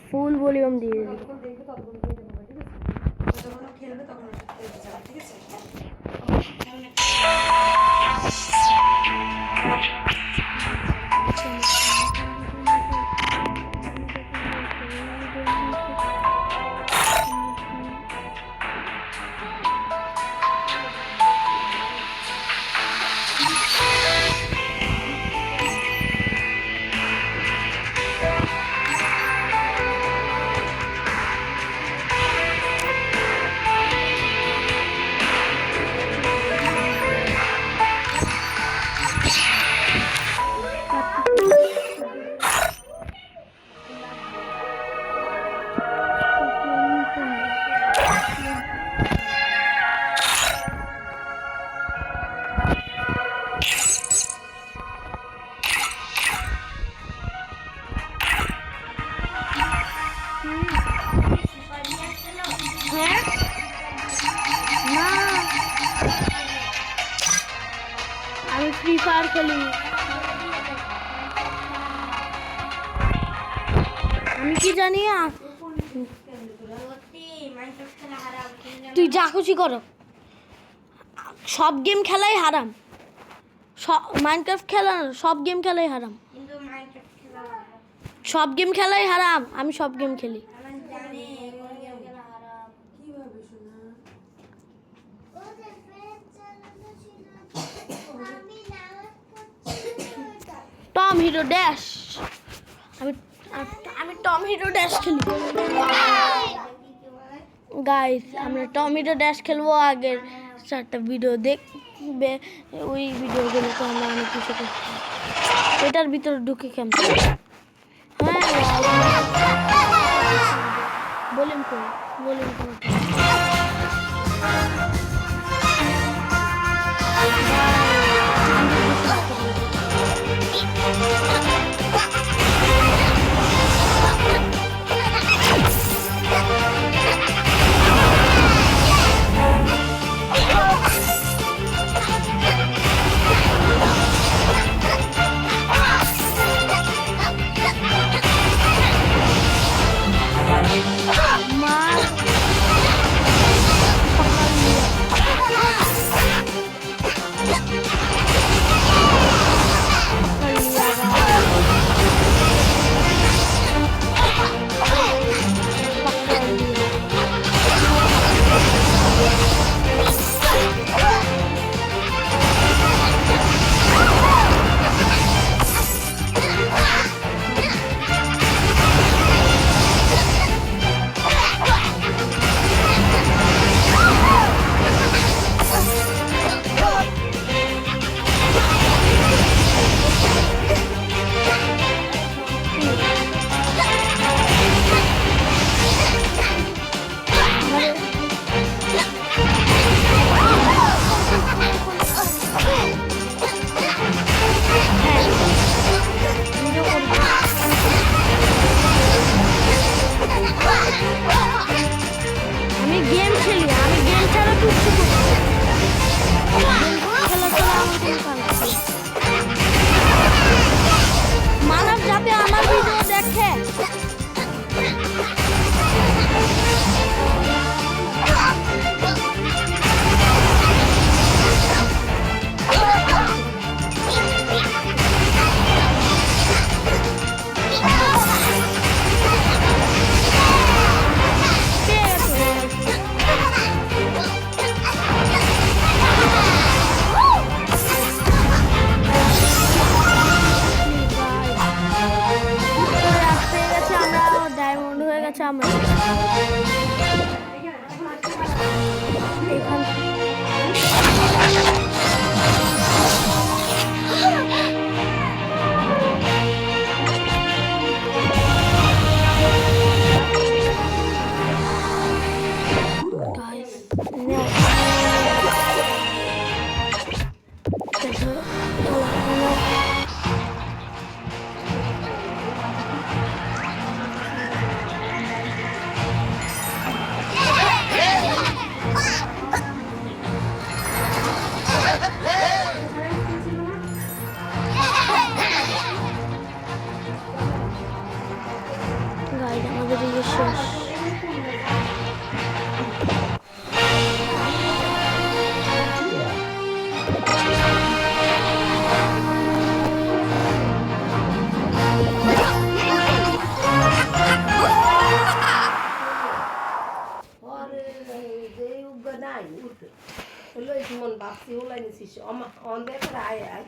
ফুল volume দিয়ে দিই। যতক্ষণ দেখবে ততক্ষণ দিয়ে দেবো, ঠিক আছে? যখন খেলবে তখন দেখতে যাবে, ঠিক আছে? আমি ফ্রি ফায়ার খেলি। আমি কি জানি তুই যা খুশি করো, সব গেম খেলাই হারাম। মাইনক্রাফট খেলা সব গেম খেলাই হারাম, সব গেম খেলাই হারাম। আমি সব গেম খেলি। টম হিরো ড্যাশ, আমি টম হিরো ড্যাশ খেলি। গাইস আমরা টম হিরো ড্যাশ খেলবো। আগের 4টা ভিডিও দেখবে, ওই ভিডিওগুলো তো আমরা অনেক কিছু করছি। এটার ভিতরে ঢুকে খেলবো। হ্যাঁ বলিম করি, বলিম করি। মানব যাতে আমার ভিডিও দেখে। আমাদের ইয়ে শেষ। মন ভাবছি ওলাই নিছিস অন্ধে করে আয় আয়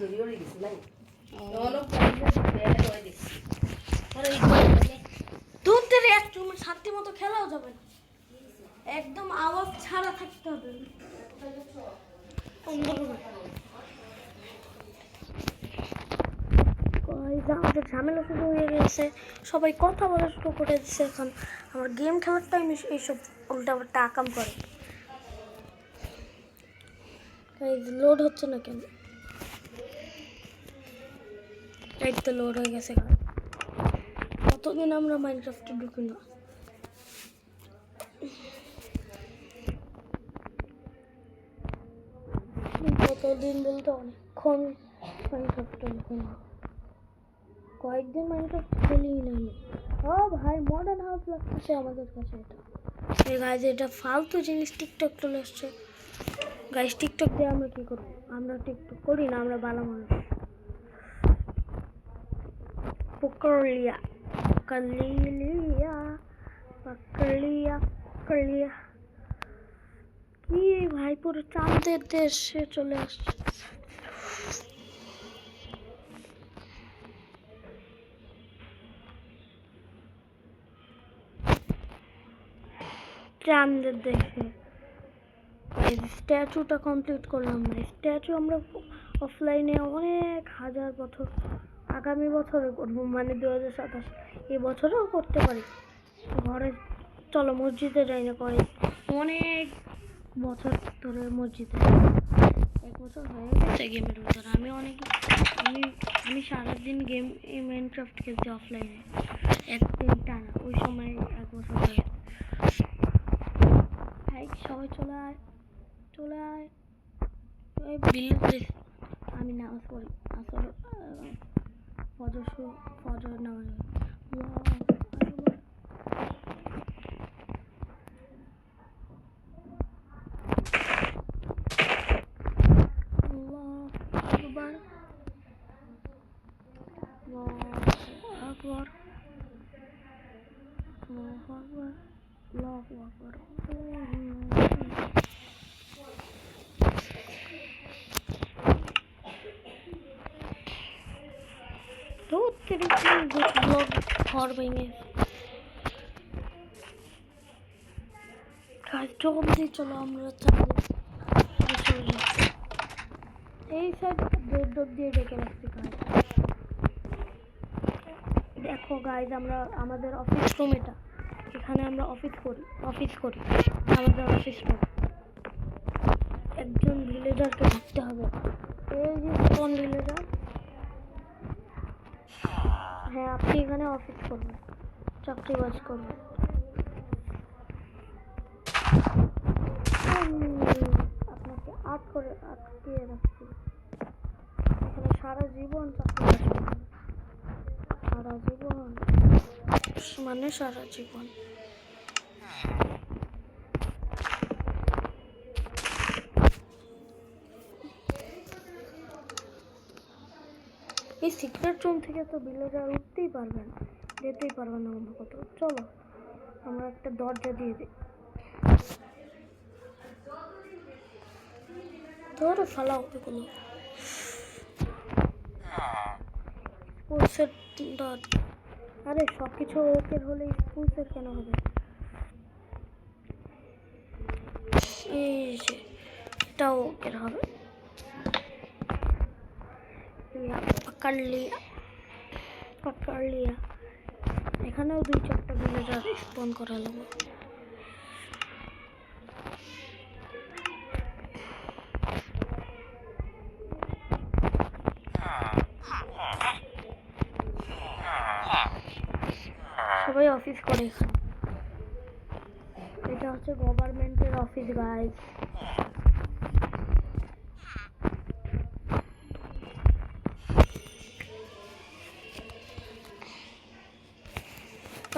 জড়ি হয়ে গেছে নাই দূর থেকে একটু শান্তি মতো খেলাও যাবে না, একদম আওয়াজ ছাড়া থাকতে হবে। আমাদের ঝামেলা শুরু হয়ে গেছে, সবাই কথা বলা শুরু করে দিচ্ছে। এখন আমার গেম খেলার টাইম এইসব উল্টাপাল্টা আকাম করে। লোড হচ্ছে না কেন? এই তো লোড হয়ে গেছে। কতদিন আমরা মাইনক্রাফটে ঢুকি না। কতদিন বলতে অনেকক্ষণ মাইনক্রাফটে ঢুকি না, কয়েকদিন মাইনক্রাফট খেলি না আমি। ও ভাই মডার্ন হাউস লাগতেছে আমাদের কাছে। এটা গাইজ এটা ফালতু জিনিস। টিকটক চলে আসছে গাইজ। টিকটক দিয়ে আমরা কি করবো? আমরা টিকটক করি না, আমরা ভালো মানুষ। পকড়লিয়া কলিয়া পকড়লিয়া কলিয়া কি ভাই, পুরো চাঁদের দেশে চলে আসছে। চাঁদের দেশে স্ট্যাচুটা কমপ্লিট করলাম না। স্ট্যাচু আমরা অফলাইনে অনেক হাজার বছর আগামী বছরে করবো, মানে 2027। এই বছরেও করতে পারি। ঘরে চলো মসজিদে যাই না, করে অনেক বছর ধরে মসজিদে 1 বছর হয়ে গেছে গেমের ভিতরে। আমি সারাদিন গেম মাইনক্রাফট খেলছি অফলাইনে, একদিন টানা। ওই সময় 1 বছর হয়ে গেছে। সবাই চলে আয় চলে আয়। আমি নামাজ পড়ি আসলে, ফজর নামাজ। ঘর ভেঙে জলদি চলো আমরা এই সাইড ডোর দিয়ে ডেকে রাখছি। দেখো গাইজ, আমরা আমাদের অফিস রুম এটা, এখানে আমরা অফিস করি আমাদের অফিস রুম। একজন ভিলেজারকে ধরতে হবে। এই যে কোন ভিলেজার? হ্যাঁ, আপনি এখানে অফিস করবেন, চাকরিবাজ করবেন। আপনাকে আটকিয়ে রাখছি এখানে সারা জীবন চাকরিবাজ করবেন। সারা জীবন মানে সারা জীবন। এই সিক্রেট রুম থেকে তো ভিলেজার উঠতেই পারবে না, যেতেই পারবে না অন্য কোথাও। চলো আমরা একটা দরজা দিয়ে দিই। ধরো ফালাও এগুলো। স্পুলসের ডট। আরে সব কিছু ওকের হলে স্পুলসের কেন হবে? এই যে এটাও ওকের হবে। पकड़ लिया এখানেও 2-4টা ভিলেজার স্পন করা লাগবে। সবাই অফিস করে এখানে। এটা হচ্ছে গভর্নমেন্টের অফিস গাইস।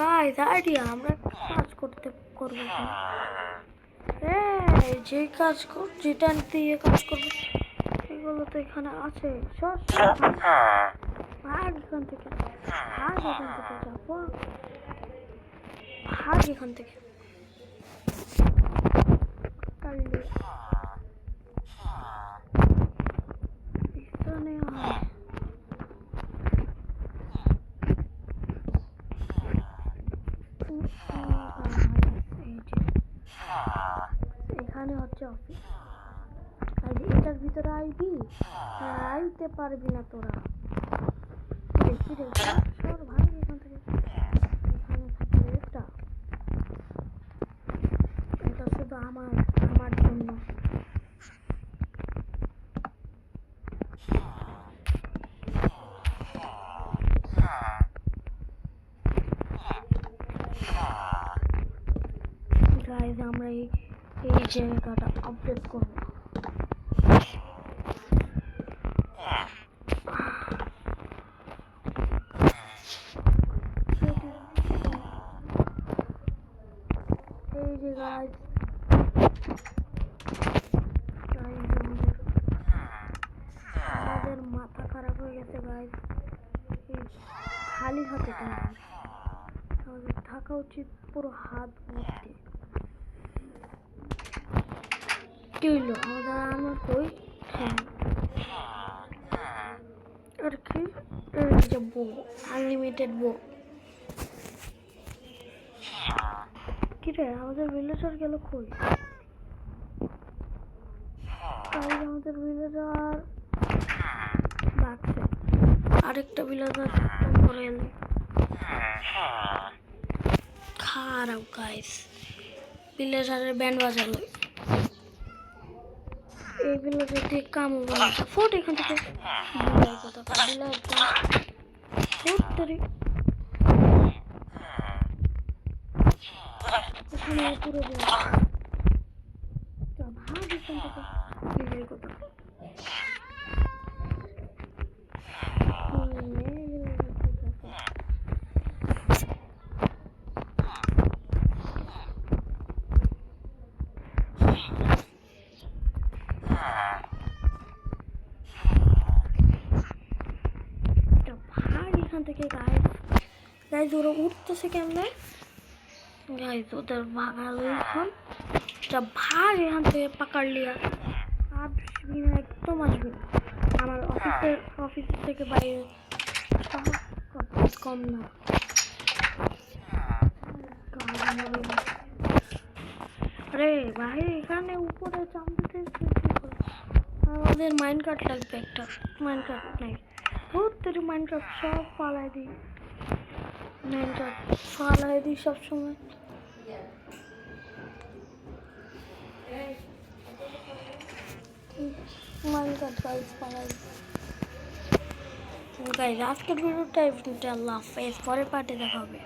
গাইস আইডিয়া আমরা কাজ করবো এখানে। যে কাজ যেটা দিয়ে কাজ করবো সেগুলো তো এখানে আছে। ভাগ এখান থেকে, যাবো ভাগ এখান থেকে। এখানে এখানে হচ্ছে অফিস, আর এটার ভিতরে আইবি, আইতে পারবি না তোরা। দেখি রে সর ভাই এখান থেকে। এখানে থাকবে এটা শুধু আমার জন্য। গাইস আমরা এই জায়গাটা আপডেট করবো। এই যে গাইস আমাদের মাথা খারাপ হয়ে গেছে গাইস। খালি হাতে কেন আমাদের থাকা উচিত পুরো হাত ভর্তি। কি হইলো আমাদের আমার কই? আর কি এই যে বো আনলিমিটেড বো। কিরে আমাদের ভিলেজার গেল কই? আমাদের ভিলেজার বাড়ছে, আরেকটা ভিলেজার করে এলো। খারাপ গাইস ভিলেজারের ব্যান্ড বাজালো। এই ভিলেজার দিয়ে কাম হবে না। ফোট এখান থেকে এখানে পুরো ভাগ এখান থেকে কথা। এখান থেকে গাইজ ওরা উঠতেছে কেমনে? গাইজ ওদের ভাগালো এখন। ভাগ এখান থেকে পাকাড়লি আসবি না, একদম আসবি না। আমার অফিস থেকে বাইরে কম না। আরে ভাই এখানে উপরে চামড়াতে আমাদের মাইন্ড কার্ড লাগবে একটা। মাইন্ড কার্ড নাই, তোর মাইন্ড কার্ড সব পালাই দিই। মাইন্ড কার্ড পালাই দিই সবসময়। মাইন্ড কার্ড গাইজ পালাই দিই। গাইজ আজকের ভিডিওটা আল্লাহ হাফেজ, পরের পার্টে দেখা হবে।